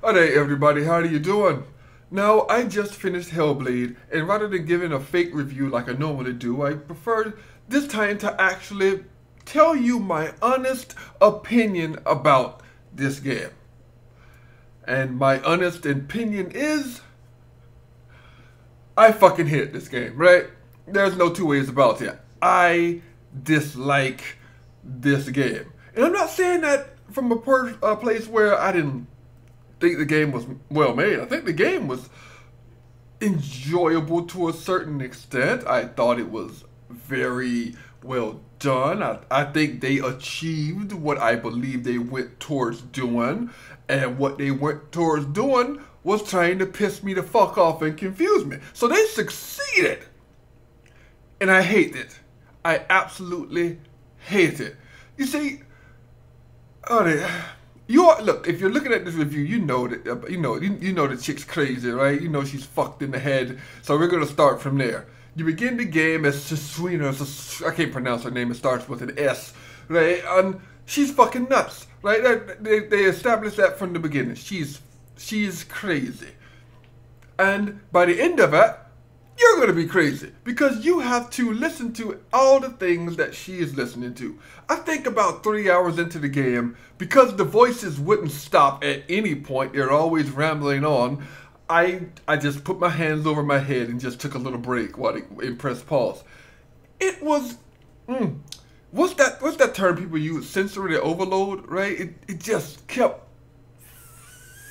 Alright everybody, how are you doing? Now, I just finished Hellblade, and rather than giving a fake review like I normally do, I prefer this time to actually tell you my honest opinion about this game. And my honest opinion is, I fucking hate this game, right? There's no two ways about it. I dislike this game. And I'm not saying that from a place where I didn't think the game was well made. I think the game was enjoyable to a certain extent. I thought it was very well done. I think they achieved what I believe they went towards doing. And what they went towards doing was trying to piss me the fuck off and confuse me. So they succeeded. And I hate it. I absolutely hate it. You see, look, if you're looking at this review, you know that you know the chick's crazy, right? You know she's fucked in the head. So we're gonna start from there. You begin the game as Serena. I can't pronounce her name. It starts with an S, right? And she's fucking nuts, right? They established that from the beginning. She's crazy, and by the end of it, you're going to be crazy because you have to listen to all the things that she is listening to. I think about 3 hours into the game, because the voices wouldn't stop at any point, they're always rambling on, I just put my hands over my head and just took a little break while and pressed pause. It was, what's that term people use? Sensory overload, right? It just kept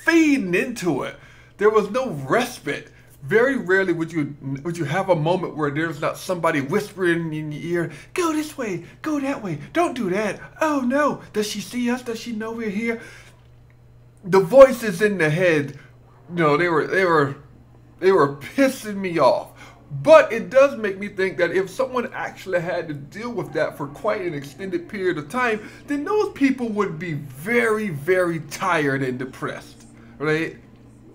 feeding into it. There was no respite. Very rarely would you have a moment where there's not somebody whispering in your ear, go this way, go that way, don't do that, oh no, does she see us, does she know we're here? The voices in the head, you know, they were pissing me off. But it does make me think that if someone actually had to deal with that for quite an extended period of time, then those people would be very, very tired and depressed, right?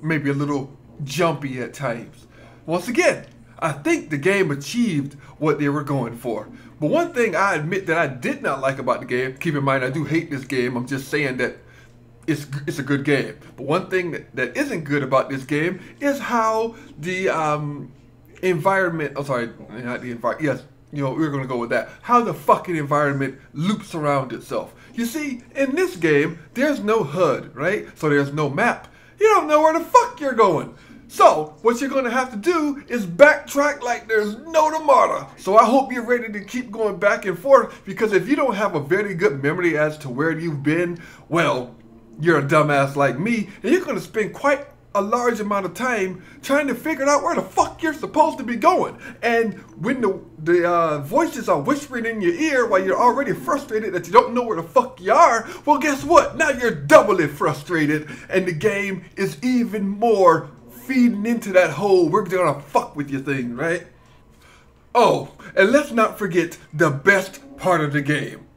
Maybe a little jumpy at times. Once again, I think the game achieved what they were going for. But one thing I admit that I did not like about the game, keep in mind I do hate this game, I'm just saying that it's a good game. But one thing that isn't good about this game is how the environment, oh sorry, not the environment, yes, you know, we're gonna go with that. How the fucking environment loops around itself. You see, in this game, there's no HUD, right? So there's no map. You don't know where the fuck you're going. So, what you're going to have to do is backtrack like there's no tomorrow. So I hope you're ready to keep going back and forth, because if you don't have a very good memory as to where you've been, well, you're a dumbass like me, and you're going to spend quite a large amount of time trying to figure out where the fuck you're supposed to be going. And when the voices are whispering in your ear while you're already frustrated that you don't know where the fuck you are, well guess what? Now you're doubly frustrated, and the game is even more feeding into that whole we're gonna fuck with you thing, right? Oh, and let's not forget the best part of the game.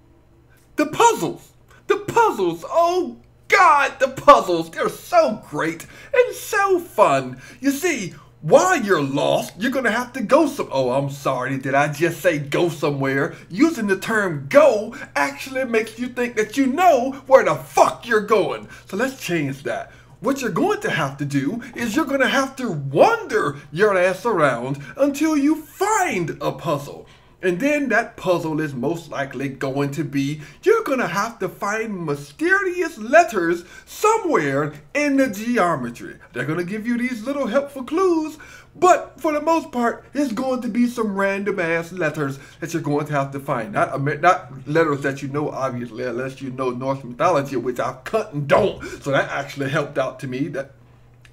The puzzles. The puzzles, oh God, the puzzles, they're so great and so fun. You see, while you're lost, you're going to have to go oh, I'm sorry, did I just say go somewhere? Using the term go actually makes you think that you know where the fuck you're going. So let's change that. What you're going to have to do is you're going to have to wander your ass around until you find a puzzle. And then that puzzle is most likely going to be, you're going to have to find mysterious letters somewhere in the geometry. They're going to give you these little helpful clues, but for the most part, it's going to be some random ass letters that you're going to have to find. Not letters that you know, obviously, unless you know Norse mythology, which I cut and don't. So that actually helped out to me. That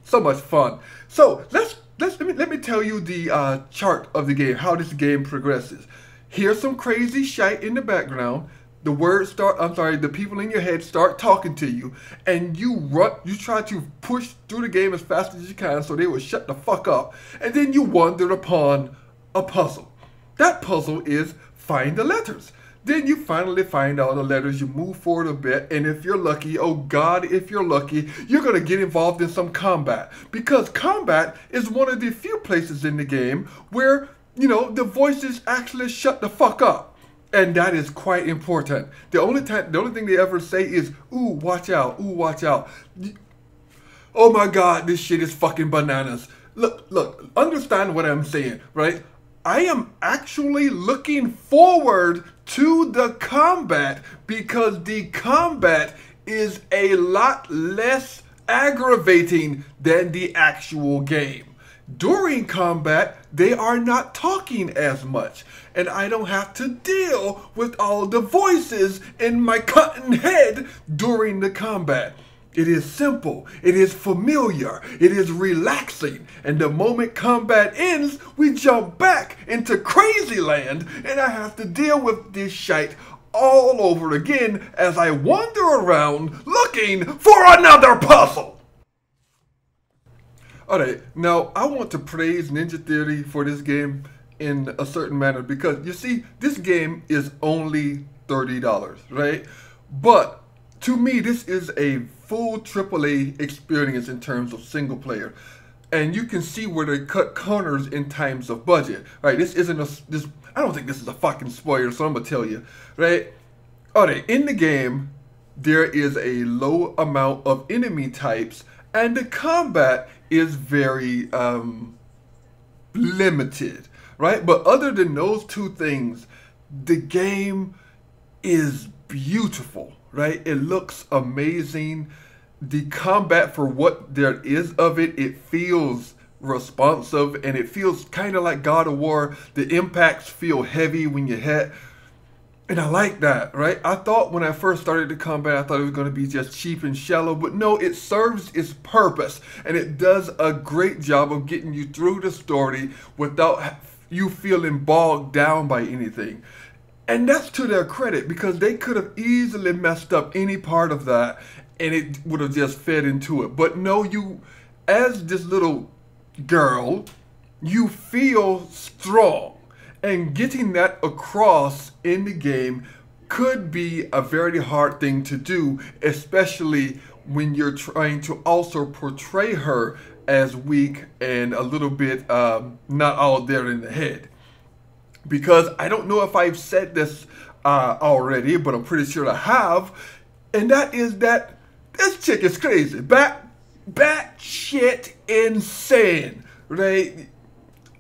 so much fun. So let me tell you the chart of the game, how this game progresses. Here's some crazy shite in the background. The people in your head start talking to you, and you try to push through the game as fast as you can so they will shut the fuck up, and then you wander upon a puzzle. That puzzle is find the letters. Then you finally find all the letters, you move forward a bit, and if you're lucky, oh God, if you're lucky, you're going to get involved in some combat. Because combat is one of the few places in the game where, you know, the voices actually shut the fuck up. And that is quite important. The only thing they ever say is, ooh, watch out, ooh, watch out. Oh my God, this shit is fucking bananas. Look, understand what I'm saying, right? I am actually looking forward to the combat because the combat is a lot less aggravating than the actual game. During combat, they are not talking as much, and I don't have to deal with all the voices in my cotton head during the combat. It is simple, it is familiar, it is relaxing, and the moment combat ends, we jump back into crazy land, and I have to deal with this shite all over again as I wander around looking for another puzzle. Alright, now I want to praise Ninja Theory for this game in a certain manner because you see, this game is only $30, right? But to me, this is a full AAA experience in terms of single player. And you can see where they cut corners in times of budget, right? This isn't I don't think this is a fucking spoiler, so I'm gonna tell you, right? Alright, in the game, there is a low amount of enemy types and the combat is very limited, right? But other than those two things, the game is beautiful, right? It looks amazing. The combat, for what there is of it, it feels responsive and it feels kind of like God of War. The impacts feel heavy when you hit. And I like that, right? I thought when I first started the combat, I thought it was going to be just cheap and shallow, but no, it serves its purpose. And it does a great job of getting you through the story without you feeling bogged down by anything. And that's to their credit because they could have easily messed up any part of that and it would have just fed into it. But no, you, as this little girl, you feel strong. And getting that across in the game could be a very hard thing to do, especially when you're trying to also portray her as weak and a little bit not all there in the head. Because I don't know if I've said this already, but I'm pretty sure I have, and that is that this chick is crazy, bat shit insane, right?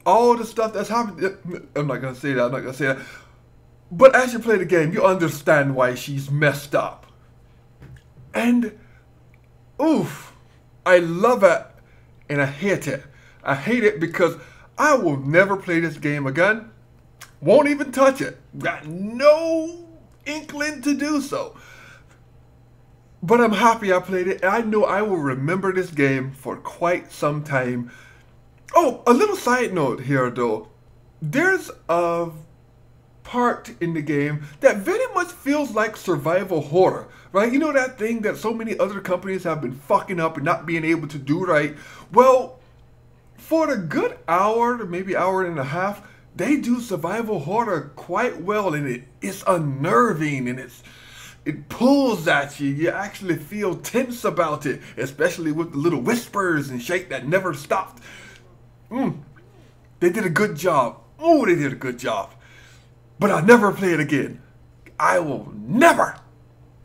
All the stuff that's happening, I'm not gonna say that, but as you play the game, you understand why she's messed up. And, oof, I love it, and I hate it. I hate it because I will never play this game again, won't even touch it, got no inkling to do so. But I'm happy I played it, and I know I will remember this game for quite some time. Oh, a little side note here though. There's a part in the game that very much feels like survival horror, right? You know that thing that so many other companies have been fucking up and not being able to do right? Well, for a good hour, maybe hour and a half, they do survival horror quite well, and it's unnerving and it pulls at you. You actually feel tense about it, especially with the little whispers and shit that never stopped. They did a good job. Oh, they did a good job. But I'll never play it again. I will never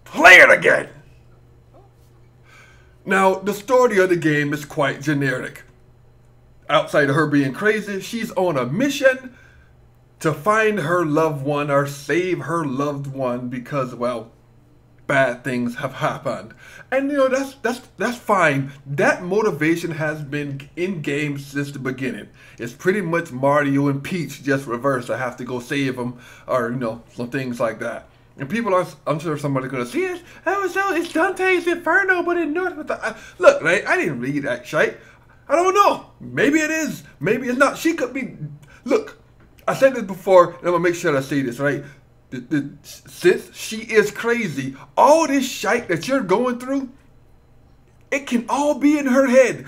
play it again. Now, the story of the game is quite generic. Outside of her being crazy, she's on a mission to find her loved one or save her loved one because, well, bad things have happened. And you know, that's fine. That motivation has been in game since the beginning. It's pretty much Mario and Peach just reversed. I have to go save them, or you know, some things like that. And people are, I'm sure somebody's gonna see it. Oh, so it's Dante's Inferno, but in North. Look, right? I didn't read that shit. I don't know. Maybe it is. Maybe it's not. She could be. Look, I said this before, and I'm gonna make sure I say this right. Since she is crazy, all this shite that you're going through, it can all be in her head.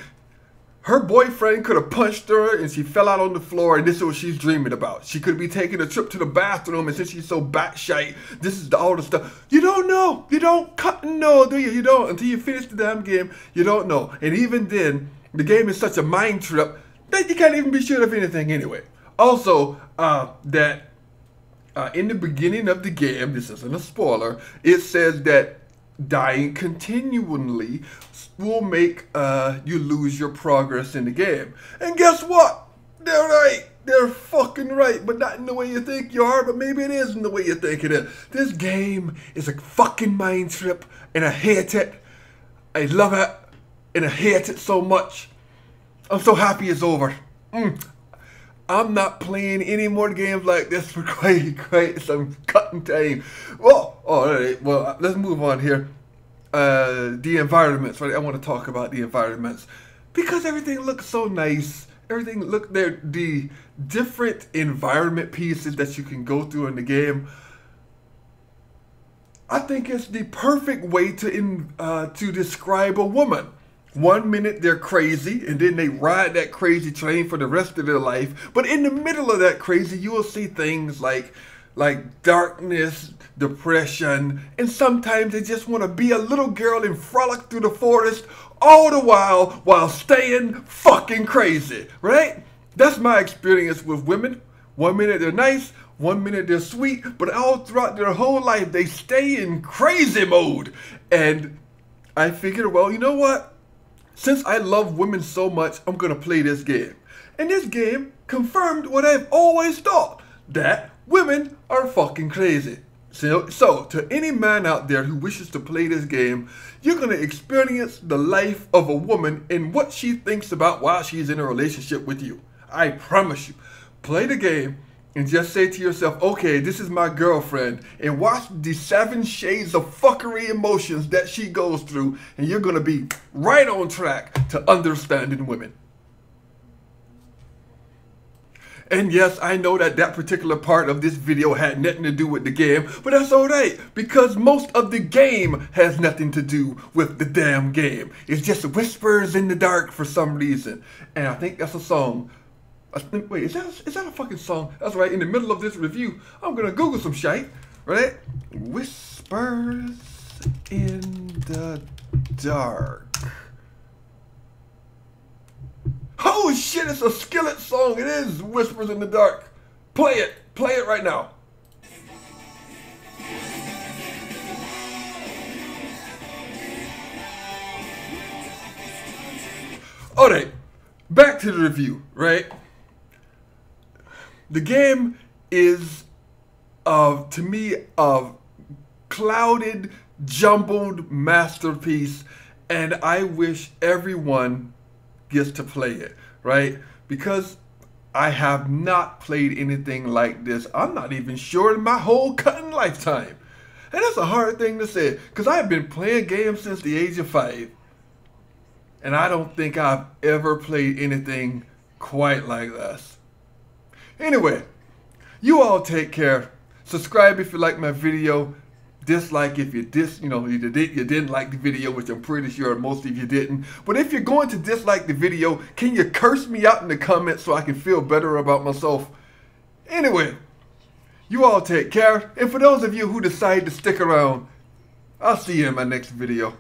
Her boyfriend could have punched her and she fell out on the floor, and this is what she's dreaming about. She could be taking a trip to the bathroom, and since she's so batshite, this is all the stuff. You don't know. You don't know, do you? You don't. Until you finish the damn game, you don't know. And even then, the game is such a mind trip that you can't even be sure of anything anyway. Also, in the beginning of the game, this isn't a spoiler, it says that dying continually will make you lose your progress in the game. And guess what? They're right. They're fucking right. But not in the way you think you are, but maybe it is in the way you think it is. This game is a fucking mind trip, and I hate it. I love it, and I hate it so much. I'm so happy it's over. I'm not playing any more games like this for quite some cutting time. Well, alright, well, let's move on here. The environments, right? I want to talk about the environments because everything looks so nice. Everything look there. The different environment pieces that you can go through in the game. I think it's the perfect way to describe a woman. 1 minute they're crazy, and then they ride that crazy train for the rest of their life. But in the middle of that crazy, you will see things like darkness, depression, and sometimes they just want to be a little girl and frolic through the forest, all the while staying fucking crazy, right? That's my experience with women. 1 minute they're nice, 1 minute they're sweet, but all throughout their whole life they stay in crazy mode. And I figured, well, you know what? Since I love women so much, I'm going to play this game. And this game confirmed what I've always thought, that women are fucking crazy. So to any man out there who wishes to play this game, you're going to experience the life of a woman and what she thinks about while she's in a relationship with you. I promise you. Play the game and just say to yourself, okay, this is my girlfriend, and watch the 7 shades of fuckery emotions that she goes through, and you're going to be right on track to understanding women. And yes, I know that particular part of this video had nothing to do with the game, but that's alright, because most of the game has nothing to do with the damn game. It's just whispers in the dark for some reason. And I think that's a song. Wait, is that a fucking song? That's right, in the middle of this review, I'm gonna Google some shit, right? Whispers in the dark. Oh shit, it's a Skillet song. It is Whispers in the Dark. Play it right now. Alright, back to the review, right? The game is, to me, a clouded, jumbled masterpiece, and I wish everyone gets to play it, right? Because I have not played anything like this. I'm not even sure in my whole cutting lifetime. And that's a hard thing to say, because I've been playing games since the age of 5. And I don't think I've ever played anything quite like this. Anyway, you all take care. Subscribe if you like my video. Dislike if you didn't like the video, which I'm pretty sure most of you didn't. But if you're going to dislike the video, can you curse me out in the comments so I can feel better about myself? Anyway, you all take care. And for those of you who decide to stick around, I'll see you in my next video.